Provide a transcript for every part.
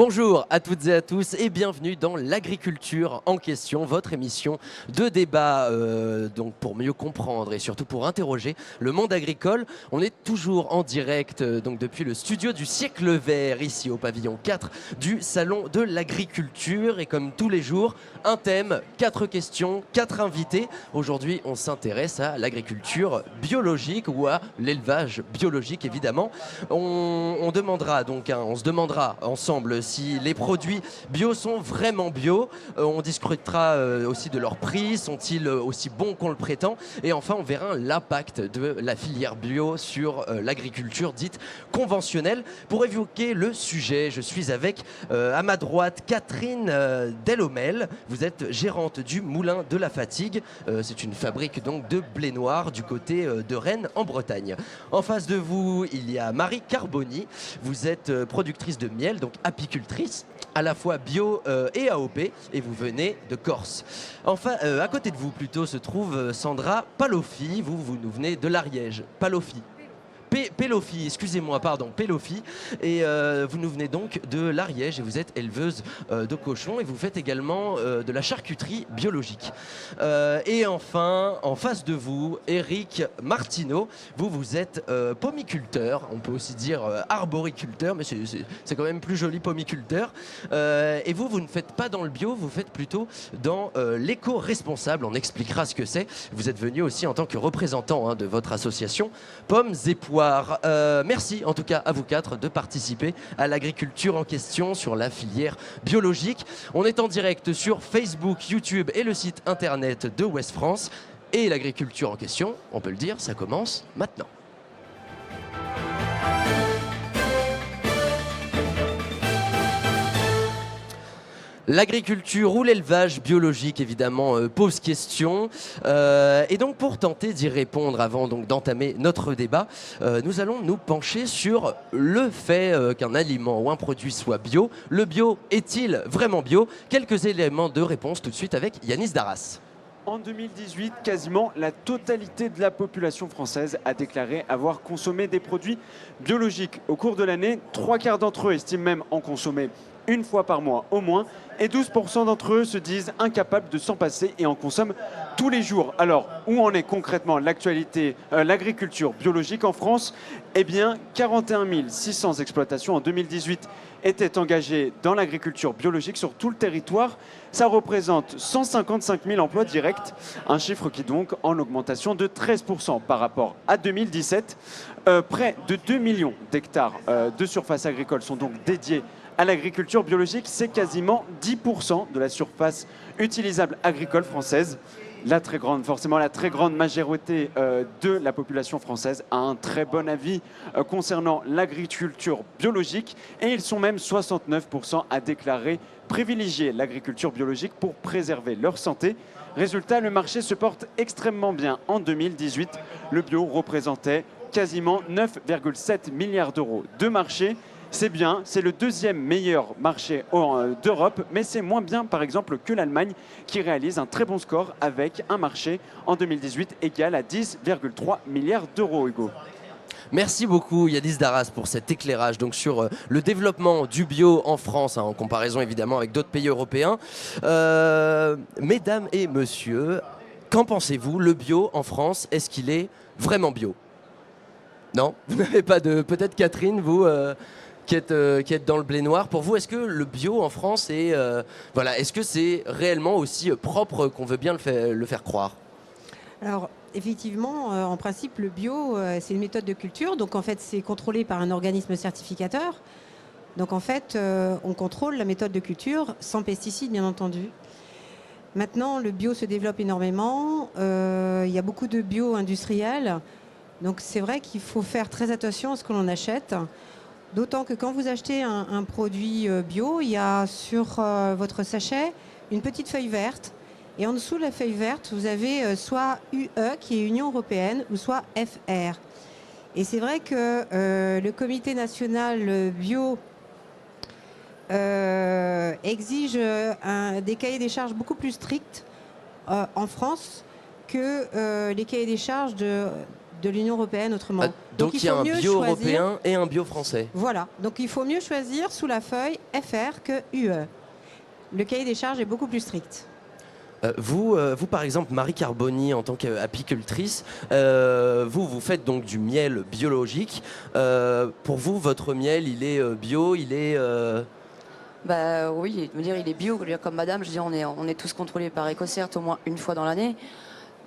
Bonjour à toutes et à tous et bienvenue dans l'agriculture en question, votre émission de débat donc pour mieux comprendre et surtout pour interroger le monde agricole. On est toujours en direct donc depuis le studio du Siècle Vert ici au pavillon 4 du Salon de l'Agriculture et comme tous les jours, un thème, 4 questions, 4 invités. Aujourd'hui, on s'intéresse à l'agriculture biologique ou à l'élevage biologique évidemment. On se demandera ensemble si les produits bio sont vraiment bio. On discutera aussi de leur prix, sont-ils aussi bons qu'on le prétend? Et enfin, on verra l'impact de la filière bio sur l'agriculture dite conventionnelle. Pour évoquer le sujet, je suis avec à ma droite Catherine Delhomel. Vous êtes gérante du Moulin de la Fatigue. C'est une fabrique donc de blé noir du côté de Rennes en Bretagne. En face de vous, il y a Marie Carboni. Vous êtes productrice de miel, donc apicultrice, à la fois bio et AOP, et vous venez de Corse. Enfin, à côté de vous plutôt se trouve Sandra Paloffi. Vous nous venez de l'Ariège. Paloffi. Peloffi, excusez-moi, pardon, Peloffi. Et vous nous venez donc de l'Ariège et vous êtes éleveuse de cochons et vous faites également de la charcuterie biologique. Et enfin, en face de vous, Eric Martineau. Vous êtes pomiculteur, on peut aussi dire arboriculteur, mais c'est quand même plus joli, pomiculteur. Et vous ne faites pas dans le bio, vous faites plutôt dans l'éco-responsable. On expliquera ce que c'est. Vous êtes venu aussi en tant que représentant de votre association Pommes et Pois. Merci en tout cas à vous quatre de participer à l'agriculture en question sur la filière biologique. On est en direct sur Facebook, YouTube et le site internet de Ouest France. Et l'agriculture en question, on peut le dire, ça commence maintenant. L'agriculture ou l'élevage biologique, évidemment, pose question. Et donc, pour tenter d'y répondre avant d'entamer notre débat, nous allons nous pencher sur le fait qu'un aliment ou un produit soit bio. Le bio est-il vraiment bio? Quelques éléments de réponse tout de suite avec Yanis Darras. En 2018, quasiment la totalité de la population française a déclaré avoir consommé des produits biologiques. Au cours de l'année, 3/4 d'entre eux estiment même en consommer une fois par mois au moins, et 12% d'entre eux se disent incapables de s'en passer et en consomment tous les jours. Alors, où en est concrètement l'agriculture biologique en France? Eh bien, 41 600 exploitations en 2018 étaient engagées dans l'agriculture biologique sur tout le territoire. Ça représente 155 000 emplois directs, un chiffre qui est donc en augmentation de 13% par rapport à 2017. Près de 2 millions d'hectares de surface agricole sont donc dédiés à l'agriculture biologique. C'est quasiment 10% de la surface utilisable agricole française. Forcément, la très grande majorité de la population française a un très bon avis concernant l'agriculture biologique et ils sont même 69% à déclarer privilégier l'agriculture biologique pour préserver leur santé. Résultat, le marché se porte extrêmement bien. En 2018, le bio représentait quasiment 9,7 milliards d'euros de marché. C'est bien, c'est le deuxième meilleur marché d'Europe, mais c'est moins bien par exemple que l'Allemagne qui réalise un très bon score avec un marché en 2018 égal à 10,3 milliards d'euros, Hugo. Merci beaucoup Yanis Darras pour cet éclairage donc, sur le développement du bio en France, en comparaison évidemment avec d'autres pays européens. Mesdames et messieurs, qu'en pensez-vous? Le bio en France, est-ce qu'il est vraiment bio? Non? Vous n'avez pas de... Peut-être Catherine, vous qui êtes dans le blé noir. Pour vous, est-ce que le bio en France est... est-ce que c'est réellement aussi propre qu'on veut bien le faire croire? Alors, effectivement, en principe, le bio, c'est une méthode de culture. Donc, en fait, c'est contrôlé par un organisme certificateur. Donc, en fait, on contrôle la méthode de culture sans pesticides, bien entendu. Maintenant, le bio se développe énormément. Il y a beaucoup de bio industriels. Donc, c'est vrai qu'il faut faire très attention à ce que l'on achète. D'autant que quand vous achetez un produit bio, il y a sur votre sachet une petite feuille verte. Et en dessous de la feuille verte, vous avez soit UE, qui est Union européenne, ou soit FR. Et c'est vrai que le comité national bio exige des cahiers des charges beaucoup plus stricts en France que les cahiers des charges de l'Union européenne autrement. Donc il y a faut un mieux bio choisir- européen et un bio français. Voilà, donc il faut mieux choisir sous la feuille FR que UE. Le cahier des charges est beaucoup plus strict. Vous, par exemple, Marie Carboni, en tant qu'apicultrice, vous faites donc du miel biologique. Pour vous, votre miel, il est bio, il est... Bah oui, me dire il est bio, comme madame, je dis on est tous contrôlés par EcoCert au moins une fois dans l'année.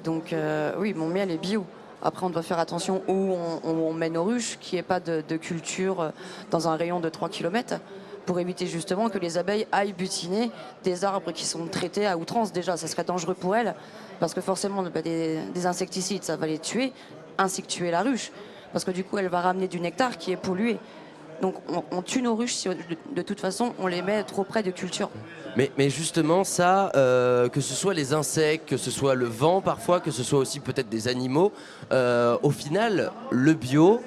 Donc oui, mon miel est bio. Après, on doit faire attention où on met nos ruches, qu'il n'y ait pas de culture dans un rayon de 3 km, pour éviter justement que les abeilles aillent butiner des arbres qui sont traités à outrance. Déjà, ça serait dangereux pour elles, parce que forcément, des insecticides, ça va les tuer, ainsi que tuer la ruche, parce que du coup, elle va ramener du nectar qui est pollué. Donc on tue nos ruches si de toute façon on les met trop près de culture. Mais justement ça, que ce soit les insectes, que ce soit le vent parfois, que ce soit aussi peut-être des animaux, au final le bio,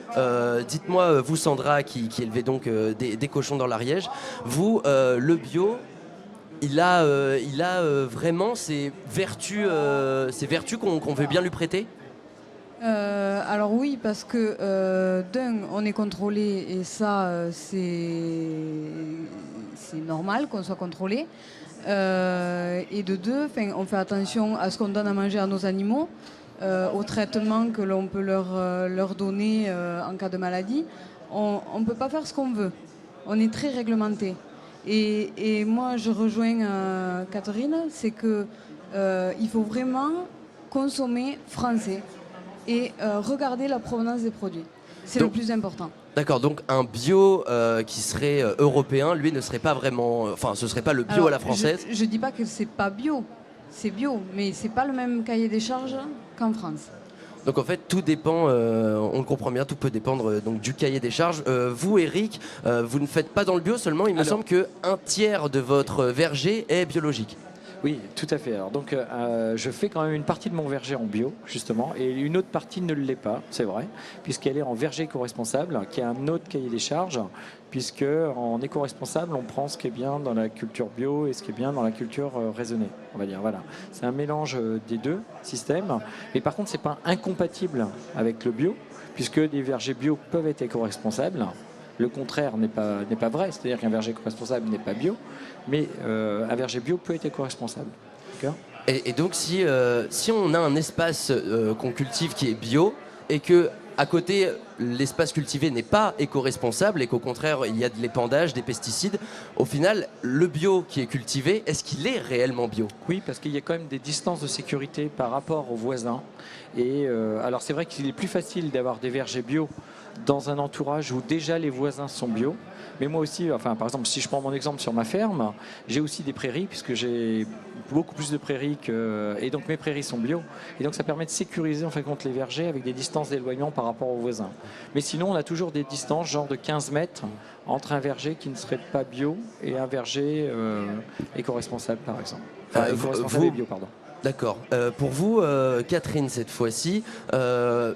dites-moi vous Sandra qui élevez donc des cochons dans l'Ariège, vous le bio il a vraiment ces vertus qu'on veut bien lui prêter. Alors oui, parce que d'un, on est contrôlé et ça, c'est normal qu'on soit contrôlé. Et de deux, on fait attention à ce qu'on donne à manger à nos animaux, au traitement que l'on peut leur donner en cas de maladie. On ne peut pas faire ce qu'on veut. On est très réglementé. Et moi, je rejoins Catherine, c'est que il faut vraiment consommer français et regarder la provenance des produits. C'est le plus important. D'accord, donc un bio qui serait européen, lui ne serait pas vraiment... Enfin, ce serait pas le bio Alors, à la française. Je ne dis pas que c'est pas bio, c'est bio, mais c'est pas le même cahier des charges qu'en France. Donc en fait, tout dépend, on le comprend bien, tout peut dépendre donc, du cahier des charges. Vous, Eric, vous ne faites pas dans le bio seulement, il me semble qu'un tiers de votre verger est biologique. Oui, tout à fait. Alors, donc, je fais quand même une partie de mon verger en bio, justement, et une autre partie ne l'est pas, c'est vrai, puisqu'elle est en verger éco-responsable, qui a un autre cahier des charges, puisque en éco-responsable, on prend ce qui est bien dans la culture bio et ce qui est bien dans la culture raisonnée, on va dire. Voilà, c'est un mélange des deux systèmes. Mais par contre, c'est pas incompatible avec le bio, puisque des vergers bio peuvent être éco-responsables. Le contraire n'est pas vrai, c'est-à-dire qu'un verger éco-responsable n'est pas bio, mais un verger bio peut être éco-responsable. Et donc si on a un espace qu'on cultive qui est bio et que à côté l'espace cultivé n'est pas éco-responsable et qu'au contraire il y a de l'épandage, des pesticides, au final le bio qui est cultivé, est-ce qu'il est réellement bio? Oui, parce qu'il y a quand même des distances de sécurité par rapport aux voisins. Et alors c'est vrai qu'il est plus facile d'avoir des vergers bio dans un entourage où déjà les voisins sont bio. Mais moi aussi, enfin, par exemple, si je prends mon exemple sur ma ferme, j'ai aussi des prairies, puisque j'ai beaucoup plus de prairies et donc mes prairies sont bio. Et donc ça permet de sécuriser en fait contre les vergers avec des distances d'éloignement par rapport aux voisins. Mais sinon, on a toujours des distances, genre de 15 mètres, entre un verger qui ne serait pas bio et un verger éco-responsable, par exemple. Enfin, éco-responsable et bio, pardon. D'accord. Pour vous, Catherine, cette fois-ci,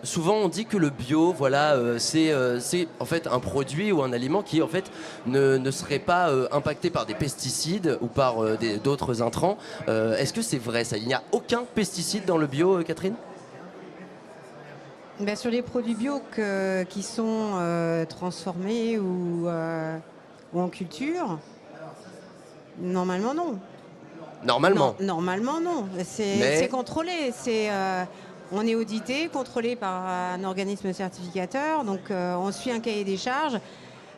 souvent on dit que le bio, voilà, c'est en fait un produit ou un aliment qui en fait ne serait pas impacté par des pesticides ou par d'autres intrants. Est-ce que c'est vrai ça? Il n'y a aucun pesticide dans le bio, Catherine? Ben, sur les produits bio qui sont transformés ou en culture, normalement non. Normalement. Non, normalement, non. C'est contrôlé. On est audité, contrôlé par un organisme certificateur. Donc, on suit un cahier des charges.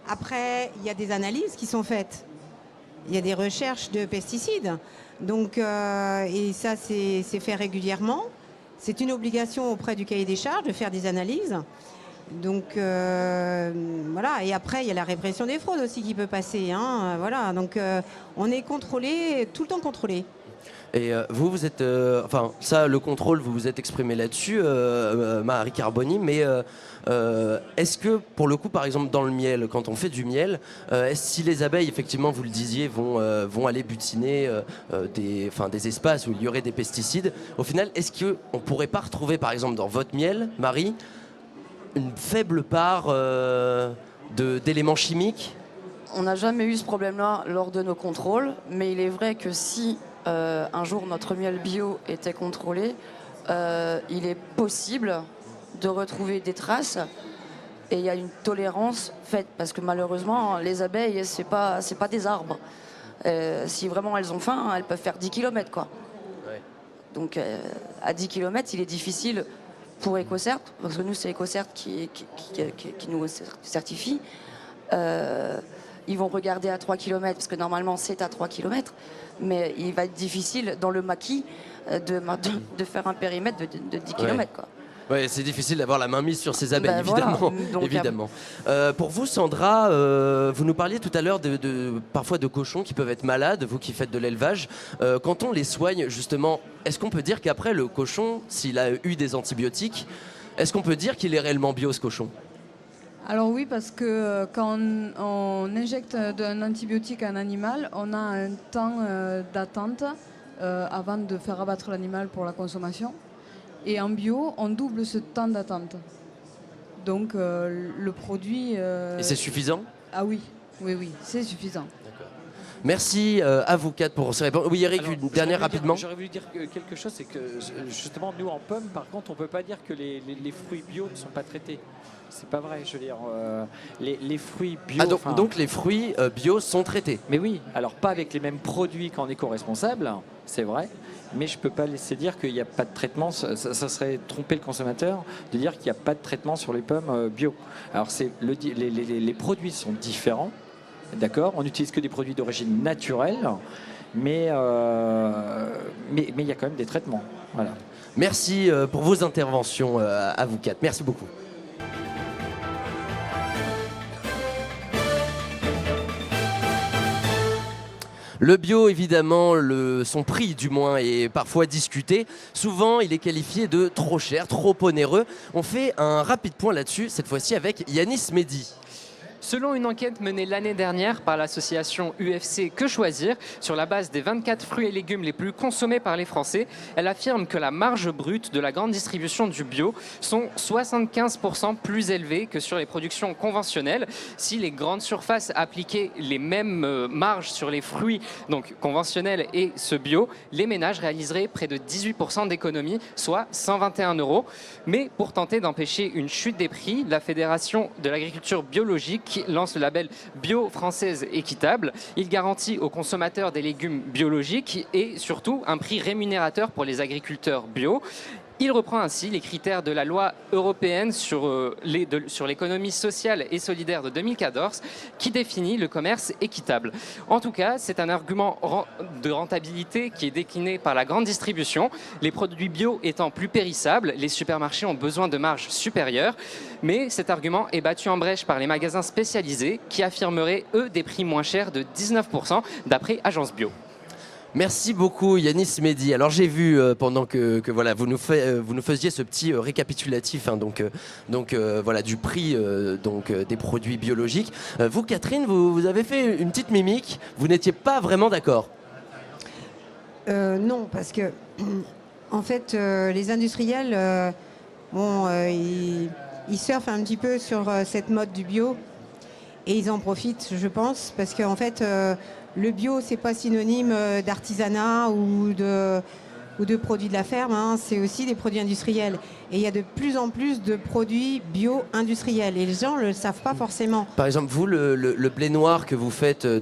Après, il y a des analyses qui sont faites. Il y a des recherches de pesticides. Donc, et ça, c'est fait régulièrement. C'est une obligation auprès du cahier des charges de faire des analyses. Donc voilà, et après il y a la répression des fraudes aussi qui peut passer, hein, voilà, donc on est contrôlé, tout le temps contrôlé. Et vous êtes, enfin ça, le contrôle, vous vous êtes exprimé là-dessus, Marie Carboni, mais est-ce que pour le coup, par exemple dans le miel, quand on fait du miel, si les abeilles, effectivement, vous le disiez, vont aller butiner des espaces où il y aurait des pesticides, au final, est-ce qu'on ne pourrait pas retrouver, par exemple, dans votre miel, Marie, une faible part d'éléments chimiques? On n'a jamais eu ce problème-là lors de nos contrôles, mais il est vrai que si un jour notre miel bio était contrôlé, il est possible de retrouver des traces. Et il y a une tolérance faite, parce que malheureusement, les abeilles, c'est pas des arbres. Si vraiment elles ont faim, elles peuvent faire 10 km, quoi. Ouais. Donc à 10 km, il est difficile pour EcoCert, parce que nous, c'est EcoCert qui nous certifie. Ils vont regarder à 3 km, parce que normalement, c'est à 3 km. Mais il va être difficile, dans le maquis, de faire un périmètre de 10 km, quoi. Ouais, c'est difficile d'avoir la main mise sur ces abeilles, évidemment. Voilà. Donc, évidemment. Pour vous, Sandra, vous nous parliez tout à l'heure parfois de cochons qui peuvent être malades, vous qui faites de l'élevage. Quand on les soigne, justement, est-ce qu'on peut dire qu'après le cochon, s'il a eu des antibiotiques, est-ce qu'on peut dire qu'il est réellement bio, ce cochon? Alors oui, parce que quand on injecte un antibiotique à un animal, on a un temps d'attente avant de faire abattre l'animal pour la consommation. Et en bio, on double ce temps d'attente. Donc le produit... Et c'est suffisant? Ah oui, c'est suffisant. Merci à vous quatre pour ces réponses. Oui, Eric, une dernière rapidement. J'aurais voulu dire quelque chose, c'est que justement, nous en pommes, par contre, on ne peut pas dire que les fruits bio ne sont pas traités. C'est pas vrai, je veux dire, les fruits bio... Donc les fruits bio sont traités? Mais oui, alors pas avec les mêmes produits qu'en éco-responsable, c'est vrai, mais je ne peux pas laisser dire qu'il n'y a pas de traitement, ça serait tromper le consommateur de dire qu'il n'y a pas de traitement sur les pommes bio. Alors les produits sont différents, d'accord, on n'utilise que des produits d'origine naturelle, mais il y a quand même des traitements. Voilà. Merci pour vos interventions à vous quatre, merci beaucoup. Le bio, évidemment, son prix du moins est parfois discuté. Souvent, il est qualifié de trop cher, trop onéreux. On fait un rapide point là-dessus, cette fois-ci avec Yanis Mehdi. Selon une enquête menée l'année dernière par l'association UFC Que Choisir, sur la base des 24 fruits et légumes les plus consommés par les Français, elle affirme que la marge brute de la grande distribution du bio sont 75% plus élevées que sur les productions conventionnelles. Si les grandes surfaces appliquaient les mêmes marges sur les fruits donc conventionnels et ce bio, les ménages réaliseraient près de 18% d'économie, soit 121 €. Mais pour tenter d'empêcher une chute des prix, la Fédération de l'agriculture biologique lance le label Bio Française Équitable. Il garantit aux consommateurs des légumes biologiques et surtout un prix rémunérateur pour les agriculteurs bio. Il reprend ainsi les critères de la loi européenne sur l'économie sociale et solidaire de 2014 qui définit le commerce équitable. En tout cas, c'est un argument de rentabilité qui est décliné par la grande distribution. Les produits bio étant plus périssables, les supermarchés ont besoin de marges supérieures. Mais cet argument est battu en brèche par les magasins spécialisés qui affirmeraient, eux, des prix moins chers de 19% d'après Agence Bio. Merci beaucoup Yanis Mehdi. Alors j'ai vu pendant que voilà, vous nous faisiez ce petit récapitulatif voilà, du prix des produits biologiques. Vous Catherine, vous avez fait une petite mimique, vous n'étiez pas vraiment d'accord? Non, parce que en fait les industriels ils surfent un petit peu sur cette mode du bio et ils en profitent, je pense, parce qu'en fait le bio, c'est pas synonyme d'artisanat ou de produits de la ferme, hein. C'est aussi des produits industriels. Et il y a de plus en plus de produits bio-industriels. Et les gens ne le savent pas forcément. Par exemple, vous, le blé noir que vous faites au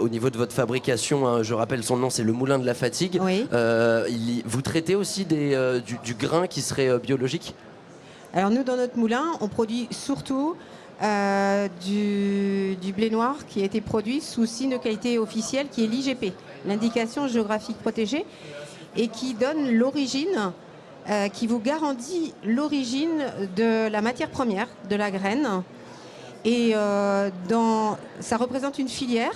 niveau de votre fabrication, hein, je rappelle son nom, c'est le Moulin de la Fatigue. Oui. Vous traitez aussi du grain qui serait biologique? Alors nous, dans notre moulin, on produit surtout du blé noir qui a été produit sous signe de qualité officielle qui est l'IGP, l'indication géographique protégée, et qui donne l'origine, qui vous garantit l'origine de la matière première, de la graine. Et ça représente une filière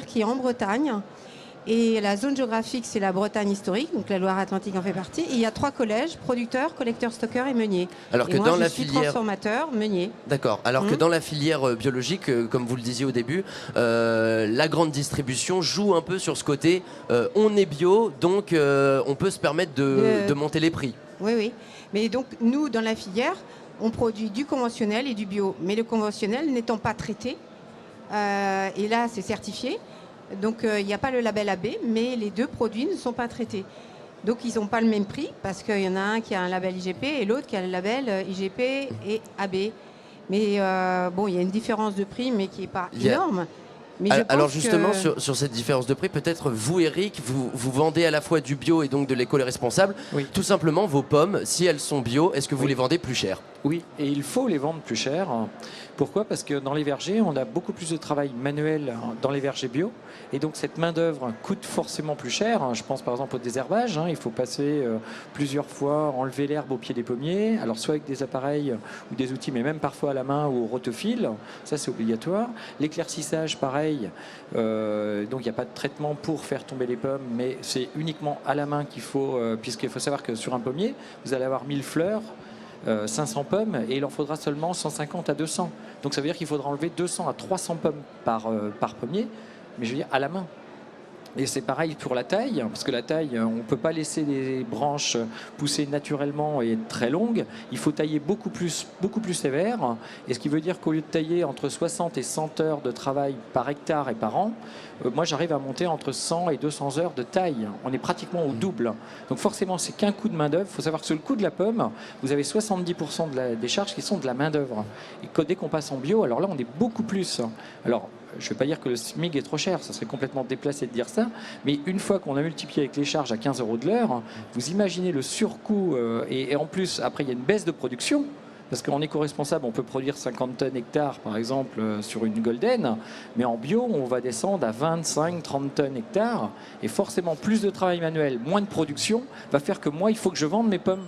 qui est en Bretagne. Et la zone géographique, c'est la Bretagne historique, donc la Loire-Atlantique en fait partie. Et il y a 3 collèges, producteurs, collecteurs, stockeurs et meuniers. Alors que et moi, dans je la suis filière transformateur, meunier. D'accord. Alors que dans la filière biologique, comme vous le disiez au début, la grande distribution joue un peu sur ce côté. On est bio, donc on peut se permettre de monter les prix. Oui, oui. Mais donc nous, dans la filière, on produit du conventionnel et du bio. Mais le conventionnel n'étant pas traité, et là c'est certifié. Donc il n'y a pas le label AB, mais les deux produits ne sont pas traités. Donc ils n'ont pas le même prix parce qu'il y en a un qui a un label IGP et l'autre qui a le label IGP et AB. Mais bon, il y a une différence de prix, mais qui n'est pas énorme. Mais je Alors pense justement, que... sur cette différence de prix, peut-être vous, Eric, vous vendez à la fois du bio et donc de l'éco-responsable. Oui. Tout simplement, vos pommes, si elles sont bio, est-ce que vous Oui. les vendez plus cher? Oui, et il faut les vendre plus cher. Pourquoi? Parce que dans les vergers, on a beaucoup plus de travail manuel dans les vergers bio. Et donc cette main-d'œuvre coûte forcément plus cher. Je pense par exemple au désherbage. Il faut passer plusieurs fois, enlever l'herbe au pied des pommiers. Alors soit avec des appareils ou des outils, mais même parfois à la main ou au rotofil. Ça, c'est obligatoire. L'éclaircissage, pareil. Donc il n'y a pas de traitement pour faire tomber les pommes, mais c'est uniquement à la main qu'il faut, puisqu'il faut savoir que sur un pommier, vous allez avoir 1000 fleurs. 500 pommes et il en faudra seulement 150 à 200. Donc ça veut dire qu'il faudra enlever 200 à 300 pommes par pommier, mais je veux dire à la main. Et c'est pareil pour la taille, parce que la taille, on ne peut pas laisser les branches pousser naturellement et être très longues. Il faut tailler beaucoup plus sévère. Et ce qui veut dire qu'au lieu de tailler entre 60 et 100 heures de travail par hectare et par an, moi j'arrive à monter entre 100 et 200 heures de taille. On est pratiquement au double. Donc forcément, c'est qu'un coût de main-d'œuvre. Il faut savoir que sur le coût de la pomme, vous avez 70% des charges qui sont de la main-d'œuvre. Et dès qu'on passe en bio, alors là, on est beaucoup plus. Alors, je ne vais pas dire que le SMIC est trop cher, ça serait complètement déplacé de dire ça, mais une fois qu'on a multiplié avec les charges à 15 € de l'heure, vous imaginez le surcoût, et en plus, après, il y a une baisse de production, parce qu'en éco-responsable, on peut produire 50 tonnes hectares, par exemple, sur une golden, mais en bio, on va descendre à 25-30 tonnes hectares, et forcément, plus de travail manuel, moins de production, va faire que moi, il faut que je vende mes pommes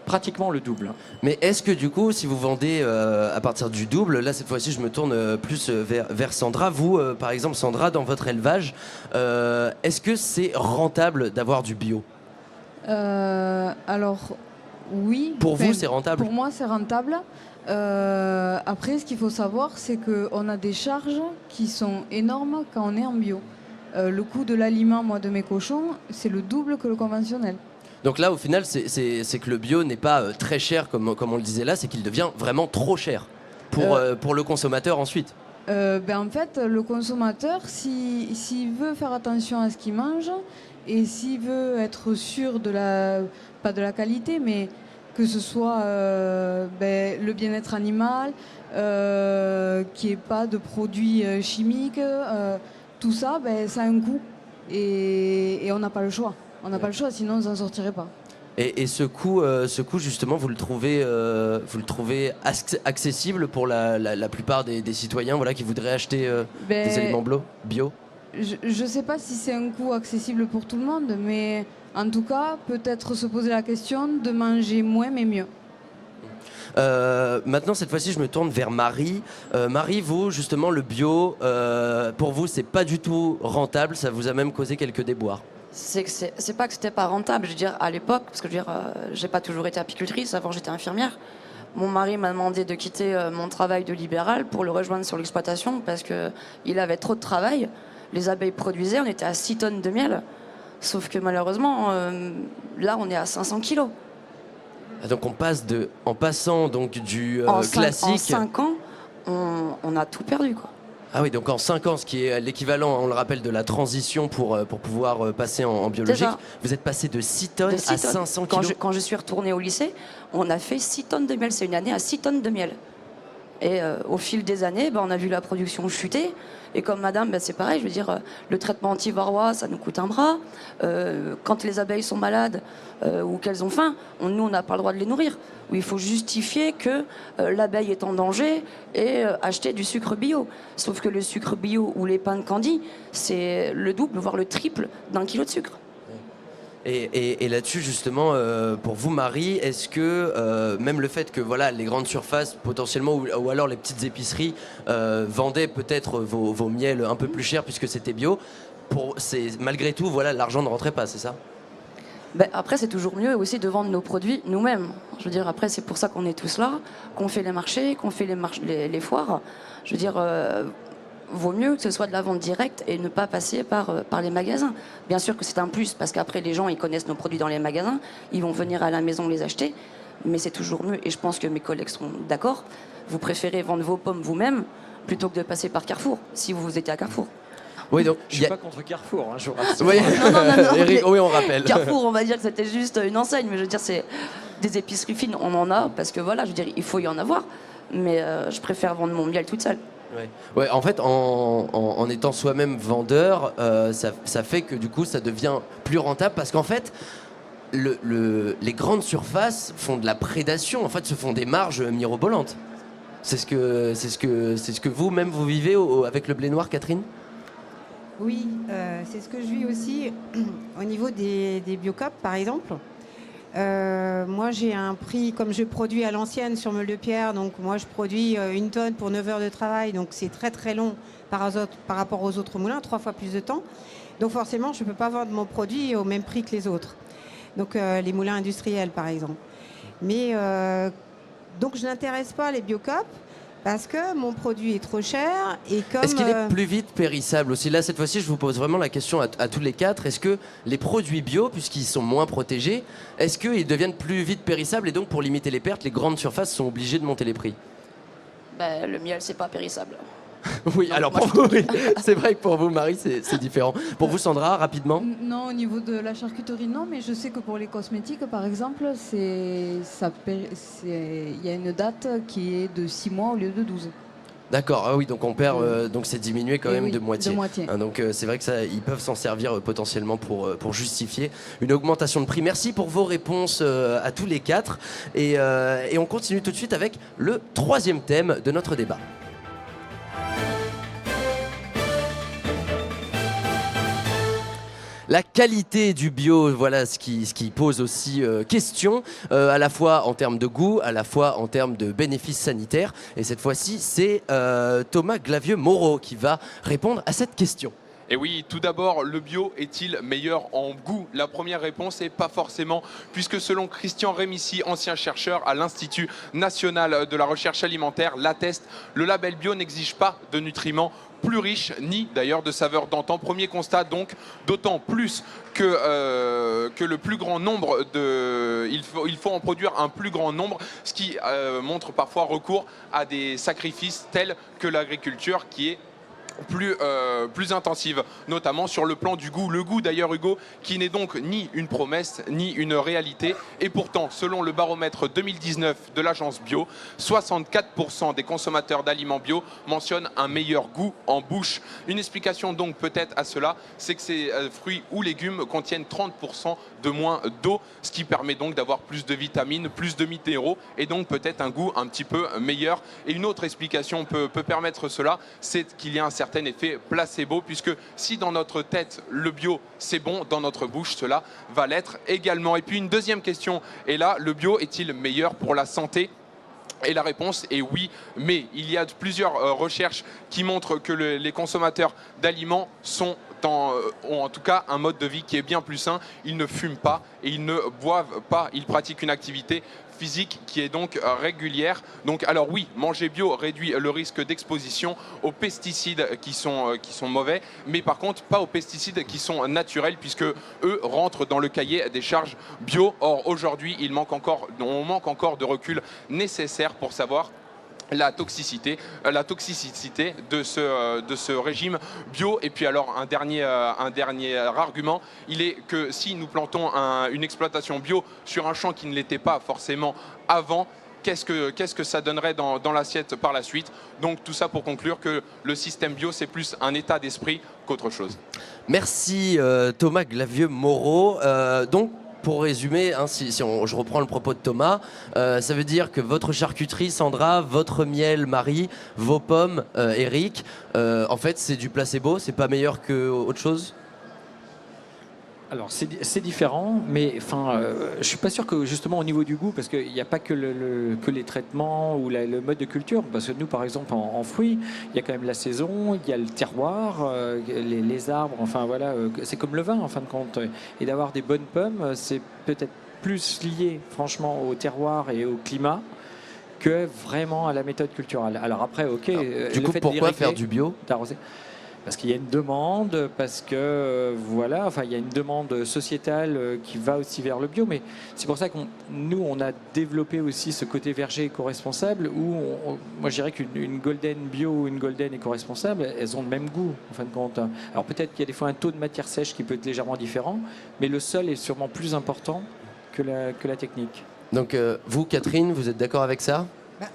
pratiquement le double. Mais est-ce que du coup, si vous vendez à partir du double, là cette fois-ci je me tourne plus vers Sandra, vous par exemple Sandra, dans votre élevage, est-ce que c'est rentable d'avoir du bio? Alors, oui. Pour vous c'est rentable? Pour moi, c'est rentable. Après, ce qu'il faut savoir, c'est qu'on a des charges qui sont énormes quand on est en bio. Le coût de l'aliment, moi, de mes cochons, c'est le double que le conventionnel. Donc là au final c'est que le bio n'est pas très cher comme on le disait là, c'est qu'il devient vraiment trop cher pour le consommateur ensuite. En fait, le consommateur, s'il veut faire attention à ce qu'il mange et s'il veut être sûr pas de la qualité, mais que ce soit le bien-être animal, qu'il n'y ait pas de produits chimiques, tout ça, ça a un coût et on n'a pas le choix. On n'a pas le choix, sinon on s'en sortirait pas. Et ce coût justement, vous le trouvez accessible pour la plupart des citoyens, voilà, qui voudraient acheter des aliments bio? Je ne sais pas si c'est un coût accessible pour tout le monde, mais en tout cas, peut-être se poser la question de manger moins mais mieux. Maintenant, cette fois-ci, je me tourne vers Marie. Marie, vous, justement, le bio, pour vous, c'est pas du tout rentable. Ça vous a même causé quelques déboires. C'est pas que c'était pas rentable, je veux dire, à l'époque, parce que je veux dire, j'ai pas toujours été apicultrice, avant j'étais infirmière. Mon mari m'a demandé de quitter mon travail de libéral pour le rejoindre sur l'exploitation parce qu'il avait trop de travail. Les abeilles produisaient, on était à 6 tonnes de miel. Sauf que malheureusement, là, on est à 500 kilos. Donc en passant donc du classique... En 5 ans, on a tout perdu, quoi. Ah oui, donc en 5 ans, ce qui est l'équivalent, on le rappelle, de la transition pour pouvoir passer en biologique, vous êtes passé de 6 tonnes à 500 kilos. Quand je suis retournée au lycée, on a fait 6 tonnes de miel. C'est une année à 6 tonnes de miel. Et au fil des années, on a vu la production chuter. Et comme madame, c'est pareil, je veux dire, le traitement anti-varroa, ça nous coûte un bras. Quand les abeilles sont malades ou qu'elles ont faim, nous, on n'a pas le droit de les nourrir. Où il faut justifier que l'abeille est en danger et acheter du sucre bio. Sauf que le sucre bio ou les pains de candy, c'est le double, voire le triple d'1 kilo de sucre. Et là-dessus, justement, pour vous, Marie, est-ce que même le fait que voilà, les grandes surfaces, potentiellement, ou alors les petites épiceries, vendaient peut-être vos miels un peu plus cher puisque c'était bio, malgré tout, voilà, l'argent ne rentrait pas, c'est ça? Après, c'est toujours mieux aussi de vendre nos produits nous-mêmes. Je veux dire, après, c'est pour ça qu'on est tous là, qu'on fait les marchés, qu'on fait les foires. Je veux dire... vaut mieux que ce soit de la vente directe et ne pas passer par les magasins. Bien sûr que c'est un plus, parce qu'après, les gens, ils connaissent nos produits dans les magasins, ils vont venir à la maison les acheter, mais c'est toujours mieux, et je pense que mes collègues seront d'accord, vous préférez vendre vos pommes vous-même, plutôt que de passer par Carrefour, si vous étiez à Carrefour. Oui, donc Je suis pas contre Carrefour, hein, je vous rassure. Oui. Non, Eric, mais oui, on rappelle. Carrefour, on va dire que c'était juste une enseigne, mais je veux dire, c'est des épiceries fines, on en a, parce que voilà, je veux dire, il faut y en avoir. Mais je préfère vendre mon miel toute seule. Ouais, en fait, en étant soi-même vendeur, ça fait que du coup, ça devient plus rentable parce qu'en fait, les grandes surfaces font de la prédation, en fait, se font des marges mirobolantes. C'est ce que vous-même vous vivez avec le blé noir, Catherine? Oui, c'est ce que je vis aussi au niveau des biocop, par exemple. Moi, j'ai un prix, comme je produis à l'ancienne sur meule de pierre, donc moi, je produis 1 tonne pour 9 heures de travail, donc c'est très très long par rapport aux autres moulins, 3 fois plus de temps. Donc forcément, je ne peux pas vendre mon produit au même prix que les autres. Donc les moulins industriels, par exemple. Mais donc je n'intéresse pas les biocop parce que mon produit est trop cher et comme... Est-ce qu'il est plus vite périssable aussi? Là, cette fois-ci, je vous pose vraiment la question à tous les quatre. Est-ce que les produits bio, puisqu'ils sont moins protégés, est-ce qu'ils deviennent plus vite périssables et donc pour limiter les pertes, les grandes surfaces sont obligées de monter les prix? Ben, le miel, c'est pas périssable. Oui, Non, alors moi, pour vous, oui. C'est vrai que pour vous, Marie, c'est différent. Pour vous, Sandra, rapidement? Non, au niveau de la charcuterie, non, mais je sais que pour les cosmétiques, par exemple, il y a une date qui est de 6 mois au lieu de 12. D'accord, ah oui, donc on perd, donc c'est diminué quand Et même oui, de moitié. de moitié. Hein, donc c'est vrai que ça, ils peuvent s'en servir potentiellement pour justifier une augmentation de prix. Merci pour vos réponses à tous les quatre. Et on continue tout de suite avec le troisième thème de notre débat. La qualité du bio, voilà ce qui pose aussi question, à la fois en termes de goût, à la fois en termes de bénéfices sanitaires. Et cette fois-ci, c'est Thomas Glavieux-Moreau qui va répondre à cette question. Et oui, tout d'abord, le bio est-il meilleur en goût? La première réponse est pas forcément, puisque selon Christian Rémissy, ancien chercheur à l'Institut national de la recherche alimentaire, l'atteste, le label bio n'exige pas de nutriments plus riches, ni d'ailleurs de saveurs d'antan. Premier constat donc, d'autant plus que le plus grand nombre il faut en produire un plus grand nombre, ce qui montre parfois recours à des sacrifices tels que l'agriculture qui est plus intensive, notamment sur le plan du goût. Le goût d'ailleurs, Hugo, qui n'est donc ni une promesse, ni une réalité. Et pourtant, selon le baromètre 2019 de l'agence Bio, 64% des consommateurs d'aliments bio mentionnent un meilleur goût en bouche. Une explication donc peut-être à cela, c'est que ces fruits ou légumes contiennent 30% de moins d'eau, ce qui permet donc d'avoir plus de vitamines, plus de minéraux et donc peut-être un goût un petit peu meilleur. Et une autre explication peut permettre cela, c'est qu'il y a un certain effet placebo, puisque si dans notre tête le bio c'est bon, dans notre bouche cela va l'être également. Et puis une deuxième question est là, le bio est-il meilleur pour la santé? Et la réponse est oui, mais il y a plusieurs recherches qui montrent que les consommateurs d'aliments ont en tout cas un mode de vie qui est bien plus sain. Ils ne fument pas et ils ne boivent pas. Ils pratiquent une activité physique qui est donc régulière. Donc alors oui, manger bio réduit le risque d'exposition aux pesticides qui sont mauvais, mais par contre pas aux pesticides qui sont naturels, puisque eux rentrent dans le cahier des charges bio. Or aujourd'hui, on manque encore de recul nécessaire pour savoir la toxicité de ce régime bio. Et puis alors un dernier argument, il est que si nous plantons une exploitation bio sur un champ qui ne l'était pas forcément avant, qu'est-ce que ça donnerait dans l'assiette par la suite? Donc tout ça pour conclure que le système bio c'est plus un état d'esprit qu'autre chose. Merci Thomas Glavieux-Moreau. Donc pour résumer, hein, je reprends le propos de Thomas, ça veut dire que votre charcuterie, Sandra, votre miel, Marie, vos pommes, Eric, en fait, c'est du placebo, c'est pas meilleur que autre chose? Alors c'est différent, mais je suis pas sûr que justement au niveau du goût, parce qu'il n'y a pas que les traitements ou le mode de culture, parce que nous par exemple en fruits, il y a quand même la saison, il y a le terroir, les arbres, enfin voilà, c'est comme le vin en fin de compte, et d'avoir des bonnes pommes, c'est peut-être plus lié franchement au terroir et au climat que vraiment à la méthode culturelle. Alors après, ok. Du coup, pourquoi faire du bio? Parce qu'il y a une demande, parce que voilà, enfin il y a une demande sociétale qui va aussi vers le bio, mais c'est pour ça qu'on nous on a développé aussi ce côté verger éco-responsable où moi je dirais qu'une golden bio ou une golden éco-responsable, elles ont le même goût en fin de compte. Alors peut-être qu'il y a des fois un taux de matière sèche qui peut être légèrement différent, mais le sol est sûrement plus important que la technique. Donc vous, Catherine, vous êtes d'accord avec ça?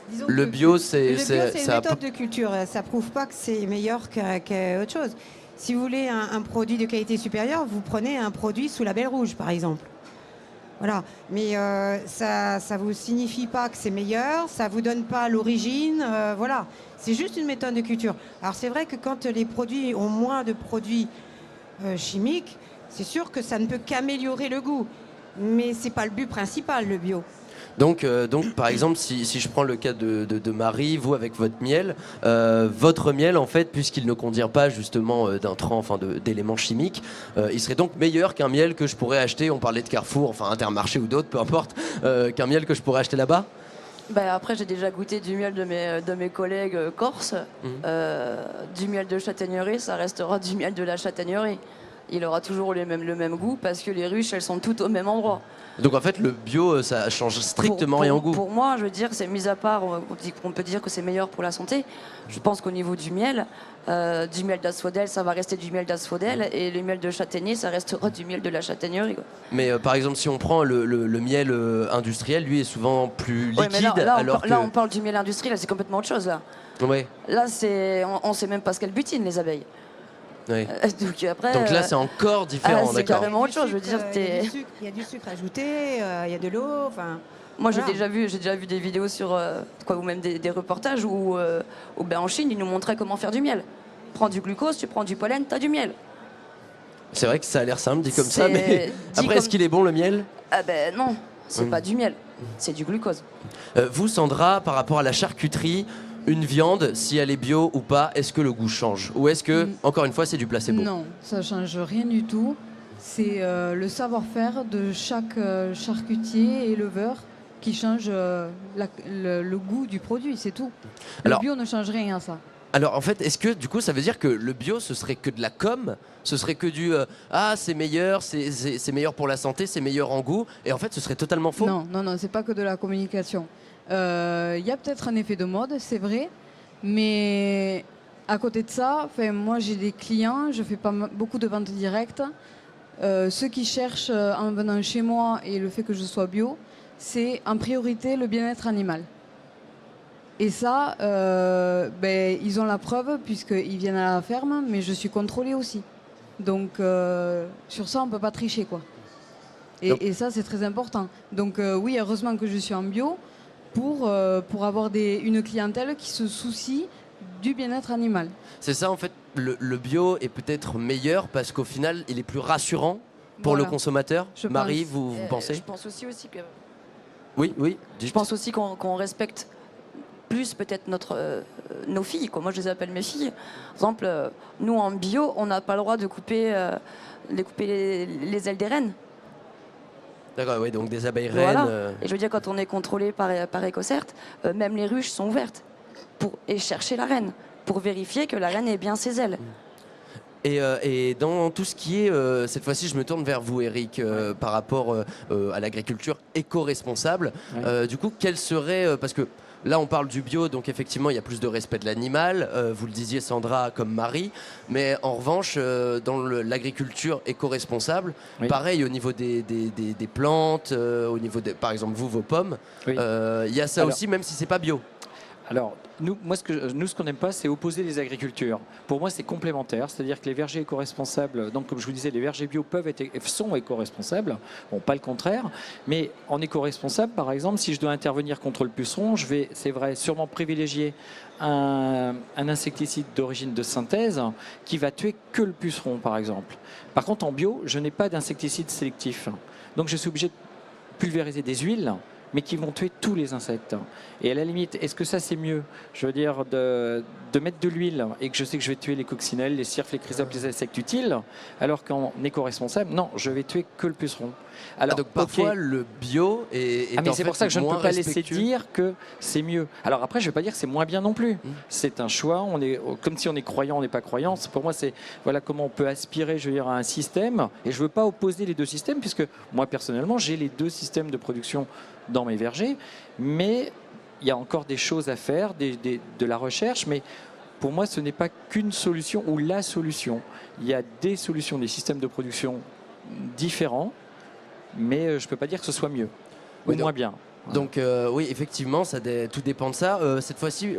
Disons Le que bio, le bio, c'est une ça a- méthode de culture. Ça prouve pas que c'est meilleur qu'autre chose. Si vous voulez un produit de qualité supérieure, vous prenez un produit sous label rouge, par exemple. Voilà. Mais ça ne vous signifie pas que c'est meilleur, ça ne vous donne pas l'origine. Voilà. C'est juste une méthode de culture. Alors c'est vrai que quand les produits ont moins de produits chimiques, c'est sûr que ça ne peut qu'améliorer le goût. Mais ce n'est pas le but principal, le bio. Donc, par exemple, si je prends le cas de Marie, vous avec votre miel, votre miel, en fait, puisqu'il ne contient pas justement d'intrants, enfin d'éléments chimiques, il serait donc meilleur qu'un miel que je pourrais acheter, on parlait de Carrefour, enfin Intermarché ou d'autres, peu importe, qu'un miel que je pourrais acheter là-bas? Après, j'ai déjà goûté du miel de mes collègues corses. Du miel de châtaignerie, ça restera du miel de la châtaignerie. Il aura toujours le même goût parce que les ruches, elles sont toutes au même endroit. Donc en fait, le bio, ça change strictement rien au goût. Pour moi, je veux dire, c'est mis à part, on peut dire que c'est meilleur pour la santé. Je pense qu'au niveau du miel d'asphodèle, ça va rester du miel d'asphodèle, et le miel de châtaignier, ça restera du miel de la châtaignerie, quoi. Mais par exemple, si on prend le miel industriel, lui est souvent plus liquide. Là, on parle du miel industriel, c'est complètement autre chose, là. Ouais. Là, on sait même pas ce qu'elles butinent, les abeilles. Ouais. Donc là, c'est encore différent, c'est d'accord. carrément autre chose. Je veux dire, il y a du sucre ajouté, il y a de l'eau. Moi, voilà. j'ai déjà vu des vidéos ou même des reportages où en Chine, ils nous montraient comment faire du miel. Prends du glucose, tu prends du pollen, t'as du miel. C'est vrai que ça a l'air simple dit comme ça, mais après, est-ce qu'il est bon le miel? Non, c'est pas du miel, c'est du glucose. Vous, Sandra, par rapport à la charcuterie, une viande, si elle est bio ou pas, est-ce que le goût change? Ou est-ce que, encore une fois, c'est du placebo? Non, ça change rien du tout. C'est le savoir-faire de chaque charcutier et éleveur qui change le goût du produit, c'est tout. Le bio ne change rien à ça. Alors en fait, est-ce que du coup ça veut dire que le bio ce serait que de la com? Ce serait que du c'est meilleur, c'est meilleur pour la santé, c'est meilleur en goût, et en fait ce serait totalement faux? Non, c'est pas que de la communication. Il y a peut-être un effet de mode, c'est vrai, mais à côté de ça, moi j'ai des clients, je fais beaucoup de ventes directes. Ceux qui cherchent en venant chez moi et le fait que je sois bio, c'est en priorité le bien-être animal. Et ça, ils ont la preuve puisqu'ils viennent à la ferme, mais je suis contrôlée aussi. Donc sur ça, on ne peut pas tricher, quoi. Et ça, c'est très important. Donc oui, heureusement que je suis en bio pour avoir une clientèle qui se soucie du bien-être animal. C'est ça, en fait, le bio est peut-être meilleur parce qu'au final, il est plus rassurant pour le consommateur. Marie, vous pensez? Je pense aussi que... Oui. Je pense aussi qu'on respecte plus peut-être nos filles, quoi. Moi je les appelle mes filles. Par exemple, nous en bio, on n'a pas le droit de couper les ailes des rennes. D'accord, oui, donc des abeilles reines. Voilà. Et je veux dire, quand on est contrôlé par EcoCert, même les ruches sont ouvertes pour chercher la reine, pour vérifier que la reine ait bien ses ailes. Et dans tout ce qui est, cette fois-ci je me tourne vers vous Eric, par rapport à l'agriculture éco-responsable, du coup quel serait, parce que là on parle du bio, donc effectivement il y a plus de respect de l'animal, vous le disiez Sandra comme Marie, mais en revanche dans l'agriculture éco-responsable, pareil au niveau des plantes, au niveau par exemple vos pommes, il y a ça aussi même si c'est pas bio. Alors, nous, ce qu'on n'aime pas, c'est opposer les agricultures. Pour moi, c'est complémentaire, c'est-à-dire que les vergers éco-responsables, donc comme je vous disais, les vergers bio sont éco-responsables, bon, pas le contraire, mais en éco-responsable, par exemple, si je dois intervenir contre le puceron, je vais, c'est vrai, sûrement privilégier un insecticide d'origine de synthèse qui va tuer que le puceron, par exemple. Par contre, en bio, je n'ai pas d'insecticide sélectif, donc je suis obligé de pulvériser des huiles. mais qui vont tuer tous les insectes. Et à la limite, est-ce que ça c'est mieux, je veux dire, de mettre de l'huile et que je sais que je vais tuer les coccinelles, les cirques, les chrysopes, les insectes utiles, alors qu'en éco-responsable, non, je vais tuer que le puceron. Alors, donc parfois ok. le bio est Mais en c'est fait pour ça que je ne moins peux pas laisser respectueux. dire que c'est mieux. Alors après, je ne vais pas dire que c'est moins bien non plus. C'est un choix. On est comme si on est croyant, on n'est pas croyant. Pour moi, c'est voilà comment on peut aspirer, je veux dire, à un système. Et je ne veux pas opposer les deux systèmes, puisque moi personnellement, j'ai les deux systèmes de production dans mes vergers. Mais il y a encore des choses à faire, de la recherche. Mais pour moi, ce n'est pas qu'une solution ou la solution. Il y a des solutions, des systèmes de production différents. Mais je ne peux pas dire que ce soit mieux ou Oui, moins bien. Donc oui, effectivement, tout dépend de ça. Cette fois-ci,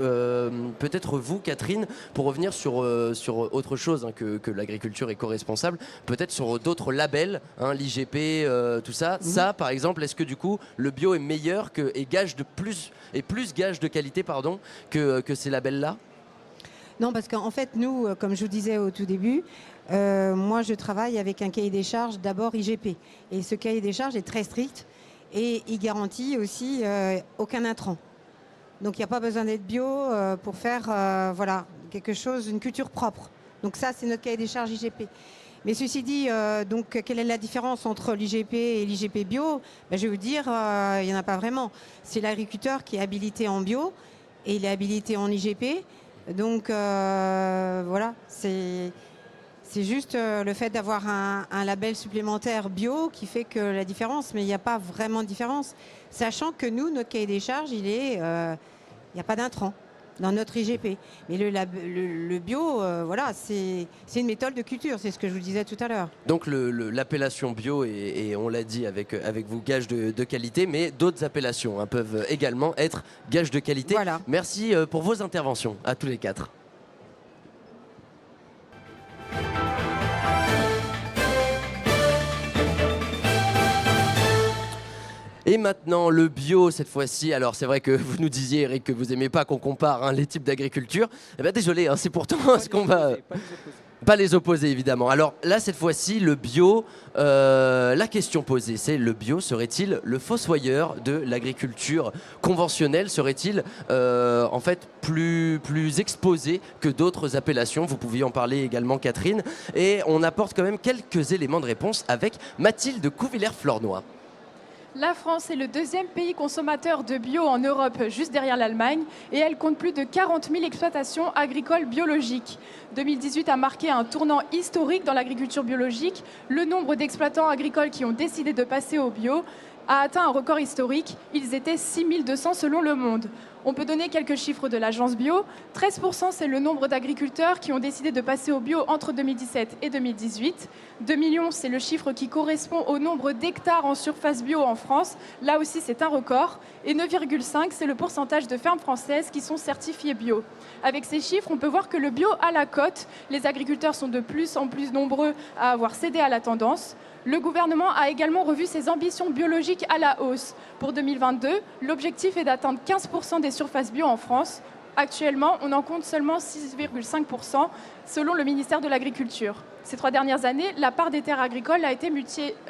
peut-être vous, Catherine, pour revenir sur autre chose hein, que l'agriculture éco-responsable, peut-être sur d'autres labels, hein, l'IGP, tout ça. Ça, par exemple, est-ce que du coup, le bio est meilleur et plus gage de qualité, pardon, que ces labels-là? Non, parce qu'en fait, nous, comme je vous disais au tout début, moi, je travaille avec un cahier des charges d'abord IGP. Et ce cahier des charges est très strict et il garantit aussi aucun intrant. Donc, il n'y a pas besoin d'être bio pour faire voilà, quelque chose, une culture propre. Donc ça, c'est notre cahier des charges IGP. Mais ceci dit, donc, quelle est la différence entre l'IGP et l'IGP bio? Ben, je vais vous dire, il n'y en a pas vraiment. C'est l'agriculteur qui est habilité en bio et il est habilité en IGP. Donc voilà, c'est juste le fait d'avoir un label supplémentaire bio qui fait que la différence, mais il n'y a pas vraiment de différence. Sachant que nous, notre cahier des charges, il n'y a pas d'intrant dans notre IGP. Mais le bio, voilà, c'est une méthode de culture, c'est ce que je vous disais tout à l'heure. Donc l'appellation bio et on l'a dit avec vous, gage de qualité, mais d'autres appellations hein, peuvent également être gage de qualité. Voilà. Merci pour vos interventions à tous les quatre. Et maintenant, le bio, cette fois-ci. Alors, c'est vrai que vous nous disiez, Eric, que vous n'aimez pas qu'on compare hein, les types d'agriculture. Eh bien, désolé, hein, c'est pourtant ce qu'on va... Pas les opposer, évidemment. Alors là, cette fois-ci, le bio, la question posée, c'est le bio serait-il le fossoyeur de l'agriculture conventionnelle? Serait-il en fait plus exposé que d'autres appellations? Vous pouviez en parler également, Catherine. Et on apporte quand même quelques éléments de réponse avec Mathilde Couvillère-Flornoy. La France est le deuxième pays consommateur de bio en Europe, juste derrière l'Allemagne, et elle compte plus de 40 000 exploitations agricoles biologiques. 2018 a marqué un tournant historique dans l'agriculture biologique. Le nombre d'exploitants agricoles qui ont décidé de passer au bio a atteint un record historique. Ils étaient 6 200 selon Le Monde. On peut donner quelques chiffres de l'agence bio. 13%, c'est le nombre d'agriculteurs qui ont décidé de passer au bio entre 2017 et 2018. 2 millions, c'est le chiffre qui correspond au nombre d'hectares en surface bio en France. Là aussi, c'est un record. Et 9,5, c'est le pourcentage de fermes françaises qui sont certifiées bio. Avec ces chiffres, on peut voir que le bio a la cote. Les agriculteurs sont de plus en plus nombreux à avoir cédé à la tendance. Le gouvernement a également revu ses ambitions biologiques à la hausse. Pour 2022, l'objectif est d'atteindre 15% des surfaces bio en France. Actuellement, on en compte seulement 6,5% selon le ministère de l'Agriculture. Ces 3 dernières années, la part des terres agricoles a été